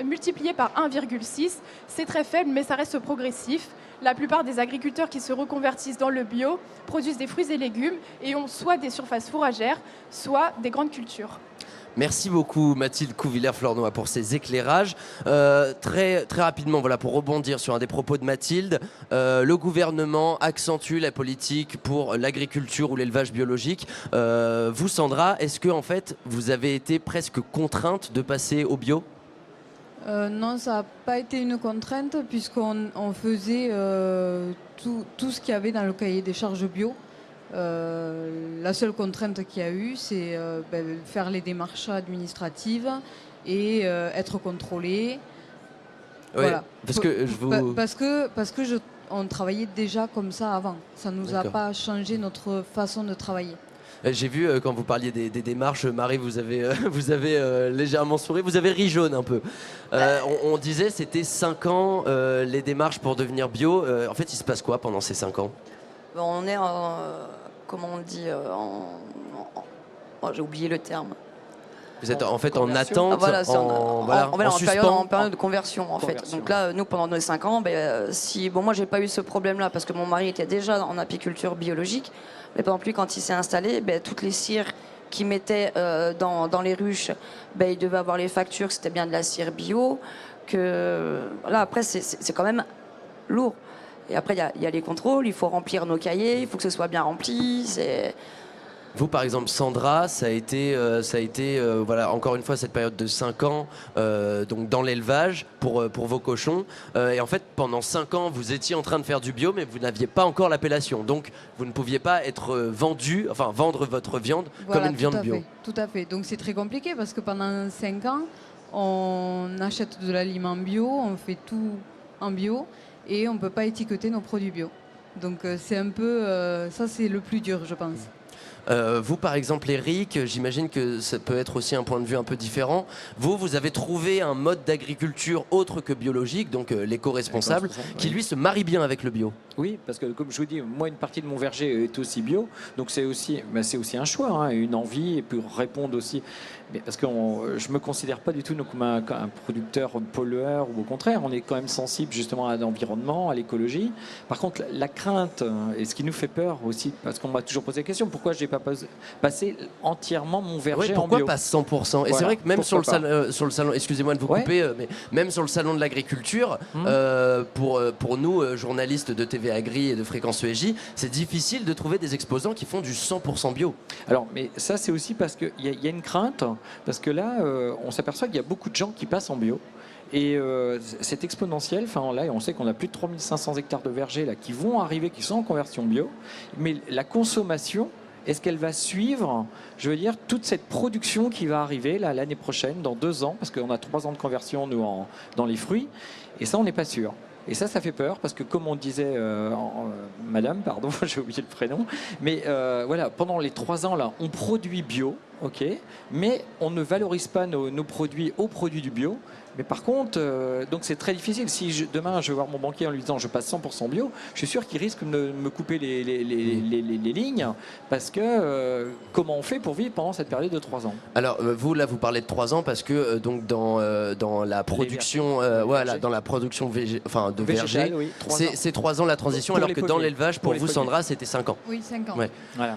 multipliée par 1,6. C'est très faible, mais ça reste progressif. La plupart des agriculteurs qui se reconvertissent dans le bio produisent des fruits et légumes et ont soit des surfaces fourragères, soit des grandes cultures. Merci beaucoup Mathilde Couvillère-Flornoy pour ces éclairages. Très rapidement, voilà, pour rebondir sur un des propos de Mathilde, le gouvernement accentue la politique pour l'agriculture ou l'élevage biologique. Vous, Sandra, est-ce que en fait, vous avez été presque contrainte de passer au bio ? Non, ça n'a pas été une contrainte puisqu'on faisait tout ce qu'il y avait dans le cahier des charges bio. La seule contrainte qu'il y a eu, c'est faire les démarches administratives et être contrôlé. Oui, voilà. Parce que on travaillait déjà comme ça avant. Ça ne nous a pas changé notre façon de travailler. J'ai vu quand vous parliez des démarches, Marie, vous avez légèrement souri, vous avez ri jaune un peu. On disait c'était 5 ans les démarches pour devenir bio. En fait, il se passe quoi pendant ces 5 ans ? On est comment on dit j'ai oublié le terme. Vous êtes en fait en conversion. attente, Voilà, c'est voilà, en en suspens. période de conversion en fait. Conversion. Donc là, nous pendant nos 5 ans, moi j'ai pas eu ce problème-là parce que mon mari était déjà en apiculture biologique. Mais par exemple, lui, quand il s'est installé, toutes les cires qu'il mettait dans les ruches, il devait avoir les factures que c'était bien de la cire bio. Que là après c'est quand même lourd. Et après il y a les contrôles, il faut remplir nos cahiers, il faut que ce soit bien rempli. Vous, par exemple, Sandra, ça a été voilà, encore une fois, cette période de 5 ans donc dans l'élevage pour vos cochons. Et en fait, pendant 5 ans, vous étiez en train de faire du bio, mais vous n'aviez pas encore l'appellation. Donc, vous ne pouviez pas être vendre votre viande Voilà, comme une viande tout à bio. fait, tout à fait. Donc c'est très compliqué parce que pendant 5 ans, on achète de l'aliment bio, on fait tout en bio et on ne peut pas étiqueter nos produits bio. Donc c'est un peu... ça, c'est le plus dur, je pense. Vous, par exemple, Eric, j'imagine que ça peut être aussi un point de vue un peu différent. Vous avez trouvé un mode d'agriculture autre que biologique, donc l'éco-responsable, qui lui se marie bien avec le bio. Oui, parce que comme je vous dis, moi une partie de mon verger est aussi bio, donc c'est aussi un choix, hein, une envie, et puis répondre aussi. Mais parce que je me considère pas du tout comme un producteur pollueur, ou au contraire, on est quand même sensible justement à l'environnement, à l'écologie. Par contre, la crainte, et ce qui nous fait peur aussi, parce qu'on m'a toujours posé la question, pourquoi je n'ai pas passé entièrement mon verger en pourquoi bio? pas 100%? Et c'est vrai que même sur le salon, excusez-moi de vous couper, mais même sur le salon de l'agriculture, pour nous, journalistes de TV Agri et de Fréquence EJ, c'est difficile de trouver des exposants qui font du 100% bio. Alors, mais ça, c'est aussi parce qu'il y a une crainte, parce que là, on s'aperçoit qu'il y a beaucoup de gens qui passent en bio. Et c'est exponentiel. Enfin, là, on sait qu'on a plus de 3500 hectares de vergers là, qui vont arriver, qui sont en conversion bio. Mais la consommation, est-ce qu'elle va suivre, je veux dire, toute cette production qui va arriver là, l'année prochaine, dans 2 ans, parce qu'on a 3 ans de conversion, nous, dans les fruits. Et ça, on n'est pas sûr. Et ça fait peur parce que, comme on disait, madame, pardon, j'ai oublié le prénom, mais voilà, pendant les 3 ans, là, on produit bio, ok, mais on ne valorise pas nos produits aux produits du bio. Mais par contre, donc c'est très difficile. Si demain je vais voir mon banquier en lui disant je passe 100% bio, je suis sûr qu'il risque de me couper les lignes parce que comment on fait pour vivre pendant cette période de 3 ans? Alors vous là vous parlez de 3 ans parce que donc dans la production dans la production de verger, oui, c'est 3 ans la transition pour alors que dans l'élevage pour vous Sandra c'était 5 ans. Oui, 5 ans. Ouais. Voilà.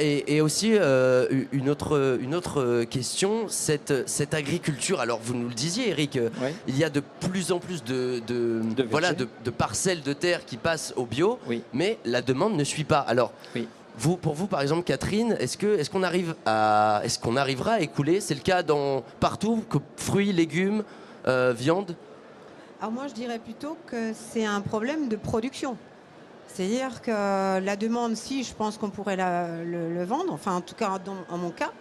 Et aussi une autre question, cette agriculture, alors vous nous le disiez Eric, il y a de plus en plus de parcelles de terre qui passent au bio, mais la demande ne suit pas. Alors, pour vous, par exemple, Catherine, est-ce qu'on arrivera à écouler? C'est le cas partout, que fruits, légumes, viande? Alors moi, je dirais plutôt que c'est un problème de production. C'est-à-dire que la demande, si, je pense qu'on pourrait le vendre, enfin en tout cas en mon cas,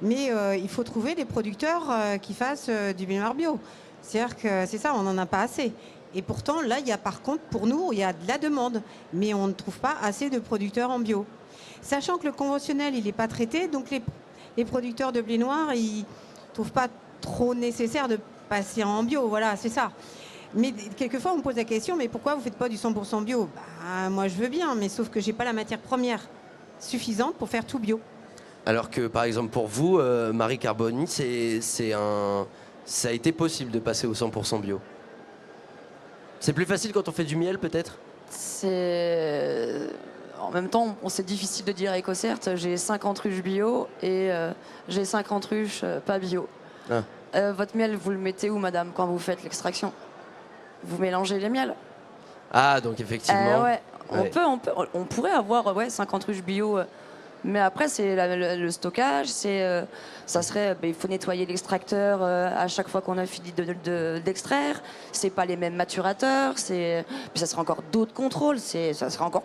mais il faut trouver des producteurs qui fassent du baignoire bio. C'est-à-dire que c'est ça, on n'en a pas assez. Et pourtant, là, il y a par contre, pour nous, il y a de la demande, mais on ne trouve pas assez de producteurs en bio. Sachant que le conventionnel, il n'est pas traité, donc les producteurs de blé noir, ils ne trouvent pas trop nécessaire de passer en bio. Voilà, c'est ça. Mais quelquefois, on me pose la question, mais pourquoi vous ne faites pas du 100% bio? Moi, je veux bien, mais sauf que je n'ai pas la matière première suffisante pour faire tout bio. Alors que, par exemple, pour vous, Marie Carboni, ça a été possible de passer au 100% bio. C'est plus facile quand on fait du miel, peut-être? En même temps, c'est difficile de dire écocert. J'ai 50 ruches bio et j'ai 50 ruches pas bio. Votre miel, vous le mettez où, madame, quand vous faites l'extraction? Vous mélangez les miels. Ah, donc effectivement. On pourrait avoir 50 ruches bio. Mais après, c'est le stockage, il faut nettoyer l'extracteur à chaque fois qu'on a fini d'extraire. C'est pas les mêmes maturateurs, puis ça sera encore d'autres contrôles. Ça sera encore,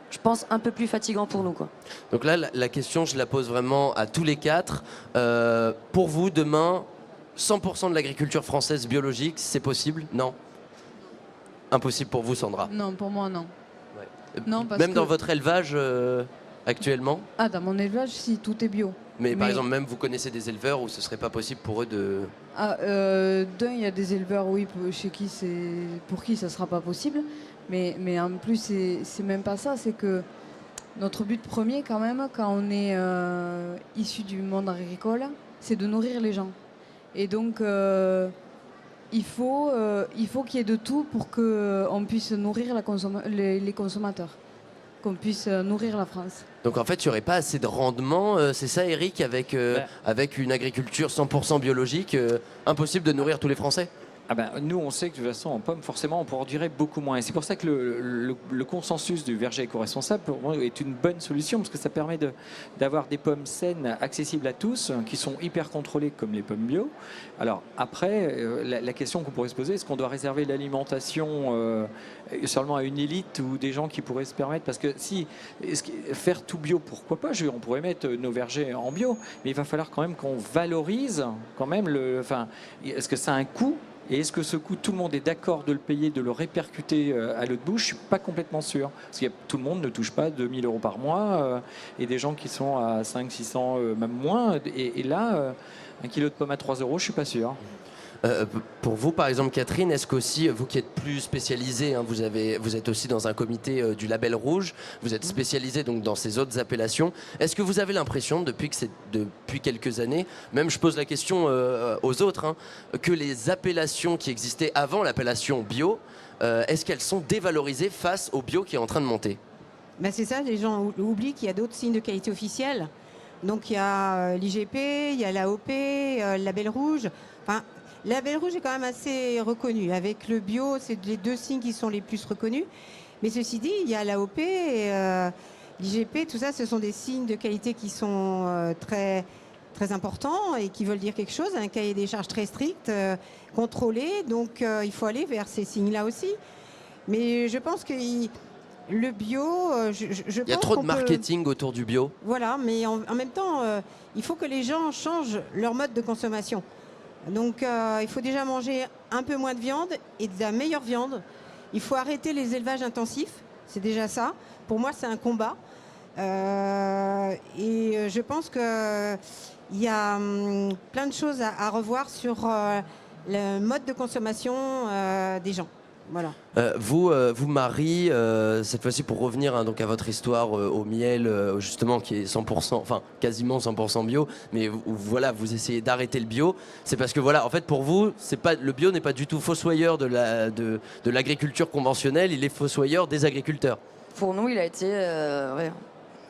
je pense, un peu plus fatigant pour nous, quoi. Donc là, la question, je la pose vraiment à tous les 4. Pour vous, demain, 100% de l'agriculture française biologique, c'est possible? Non? Impossible pour vous, Sandra? Non, pour moi, non. Non, parce même dans votre élevage actuellement? Dans mon élevage, si, tout est bio. Mais par exemple, même vous connaissez des éleveurs où ce serait pas possible pour eux de... Il y a des éleveurs, oui, pour qui ça sera pas possible. Mais en plus, c'est même pas ça, c'est que Notre but premier, quand même, quand on est issu du monde agricole, c'est de nourrir les gens. Et donc, il faut qu'il y ait de tout pour qu'on puisse nourrir les consommateurs, qu'on puisse nourrir la France. Donc en fait, il n'y aurait pas assez de rendement, c'est ça Eric, avec une agriculture 100% biologique, impossible de nourrir tous les Français? Ah ben, nous, on sait que de toute façon, en pommes, forcément, on produirait beaucoup moins. Et c'est pour ça que le consensus du verger éco-responsable, pour moi, est une bonne solution, parce que ça permet d'avoir des pommes saines, accessibles à tous, qui sont hyper contrôlées, comme les pommes bio. Alors après, la question qu'on pourrait se poser, est-ce qu'on doit réserver l'alimentation seulement à une élite ou des gens qui pourraient se permettre? Parce que faire tout bio, pourquoi pas? On pourrait mettre nos vergers en bio, mais il va falloir quand même qu'on valorise quand même est-ce que ça a un coût? Et est-ce que ce coût, tout le monde est d'accord de le payer, de le répercuter à l'autre bout? Je ne suis pas complètement sûr. Parce que tout le monde ne touche pas 2 000 € par mois. Et des gens qui sont à 500, 600, même moins. Et là, un kilo de pommes à 3 €, je ne suis pas sûr. Pour vous, par exemple, Catherine, est-ce qu'aussi, vous qui êtes plus spécialisée, hein, vous êtes aussi dans un comité du label rouge, vous êtes spécialisée donc dans ces autres appellations, est-ce que vous avez l'impression, depuis quelques années, même je pose la question aux autres, hein, que les appellations qui existaient avant l'appellation bio, est-ce qu'elles sont dévalorisées face au bio qui est en train de monter? Ben c'est ça, les gens oublient qu'il y a d'autres signes de qualité officiels. Donc il y a l'IGP, il y a l'AOP, le label rouge. Enfin, le label rouge est quand même assez reconnu. Avec le bio, c'est les 2 signes qui sont les plus reconnus. Mais ceci dit, il y a l'AOP et l'IGP, tout ça, ce sont des signes de qualité qui sont très, très importants et qui veulent dire quelque chose. Un cahier des charges très strict, contrôlé. Donc il faut aller vers ces signes-là aussi. Mais je pense que le bio, il y a trop de marketing autour du bio. Voilà, mais en même temps, il faut que les gens changent leur mode de consommation. Donc il faut déjà manger un peu moins de viande et de la meilleure viande. Il faut arrêter les élevages intensifs, c'est déjà ça. Pour moi, c'est un combat. Et je pense qu'il y a plein de choses à revoir sur le mode de consommation des gens. Voilà. Vous, Marie, cette fois-ci pour revenir hein, donc à votre histoire au miel, justement qui est 100%, enfin quasiment 100% bio, mais voilà, vous essayez d'arrêter le bio. C'est parce que voilà, en fait pour vous, le bio n'est pas du tout fossoyeur de l'agriculture conventionnelle, il est fossoyeur des agriculteurs. Pour nous, il a été,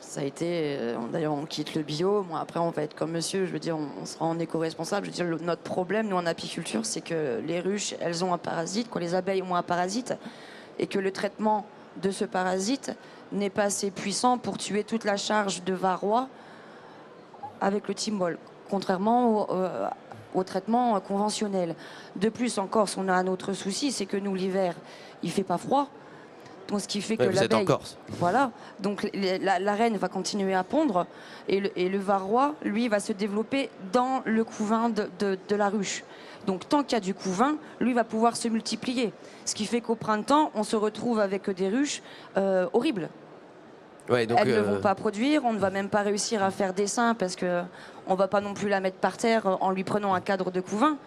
ça a été, d'ailleurs on quitte le bio, moi après on va être comme monsieur, je veux dire on sera en éco-responsable, je veux dire notre problème nous en apiculture c'est que les ruches elles ont un parasite, les abeilles ont un parasite et que le traitement de ce parasite n'est pas assez puissant pour tuer toute la charge de varroa avec le Timbol, contrairement au traitement conventionnel. De plus encore, on a un autre souci, c'est que nous l'hiver il fait pas froid. Donc, ce qui fait que vous êtes en l'abeille, Corse. voilà, donc la reine va continuer à pondre et le varroa, lui, va se développer dans le couvain de la ruche. Donc tant qu'il y a du couvain, lui va pouvoir se multiplier. Ce qui fait qu'au printemps, on se retrouve avec des ruches horribles. Ouais, donc, elles ne vont pas produire, on ne va même pas réussir à faire d'essaim parce qu'on ne va pas non plus la mettre par terre en lui prenant un cadre de couvain.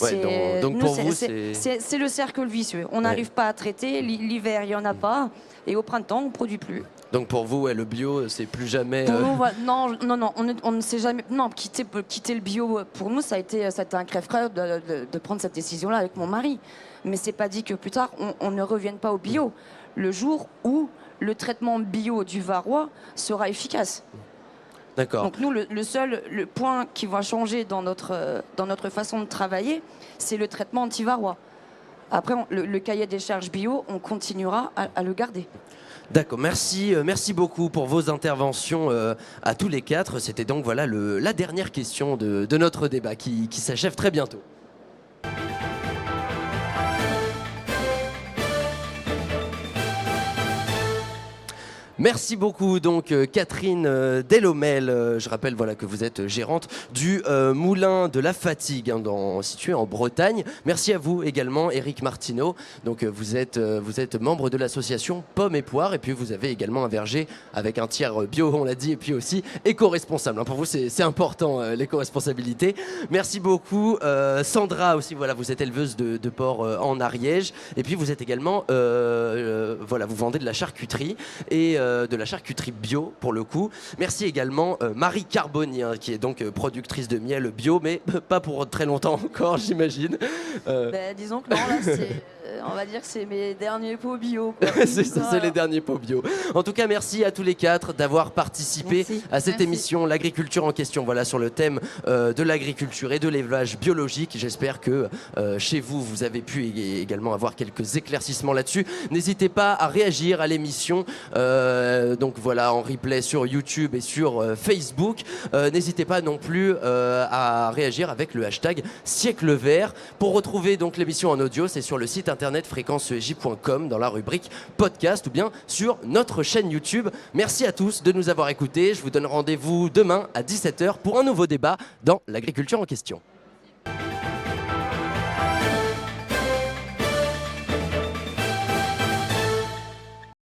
Ouais, donc pour vous, c'est le cercle vicieux. On n'arrive pas à traiter, l'hiver il n'y en a pas, et au printemps on ne produit plus. Donc pour vous, le bio, c'est plus jamais... Pour nous, non, on ne sait jamais... Non, quitter le bio, pour nous, ça a été un crève-cœur de prendre cette décision-là avec mon mari. Mais c'est pas dit que plus tard, on ne revienne pas au bio. Le jour où le traitement bio du varroa sera efficace. D'accord. Donc nous, le point qui va changer dans notre façon de travailler, c'est le traitement anti-varroa. Après, le cahier des charges bio, on continuera à le garder. D'accord, merci beaucoup pour vos interventions à tous les 4. C'était donc voilà la dernière question de notre débat qui s'achève très bientôt. Merci beaucoup donc Catherine Delhommel. Je rappelle voilà que vous êtes gérante du Moulin de la Fatigue situé en Bretagne. Merci à vous également Éric Martineau. Donc vous êtes membre de l'association Pommes et Poires et puis vous avez également un verger avec un tiers bio on l'a dit et puis aussi éco-responsable. Pour vous c'est important l'éco-responsabilité. Merci beaucoup Sandra aussi voilà vous êtes éleveuse de porc en Ariège et puis vous êtes également voilà vous vendez de la charcuterie et de la charcuterie bio pour le coup. Merci également Marie Carboni, hein, qui est donc productrice de miel bio, mais pas pour très longtemps encore, j'imagine. Disons que non, là, on va dire que c'est mes derniers pots bio, quoi. C'est les derniers pots bio. En tout cas, merci à tous les 4 d'avoir participé à cette émission L'agriculture en question. Voilà, sur le thème de l'agriculture et de l'élevage biologique. J'espère que chez vous, vous avez pu également avoir quelques éclaircissements là-dessus. N'hésitez pas à réagir à l'émission. Donc voilà, en replay sur YouTube et sur Facebook. N'hésitez pas non plus à réagir avec le hashtag siècle vert. Pour retrouver donc l'émission en audio, c'est sur le site internet fréquencej.com dans la rubrique podcast ou bien sur notre chaîne YouTube. Merci à tous de nous avoir écoutés. Je vous donne rendez-vous demain à 17h pour un nouveau débat dans l'agriculture en question.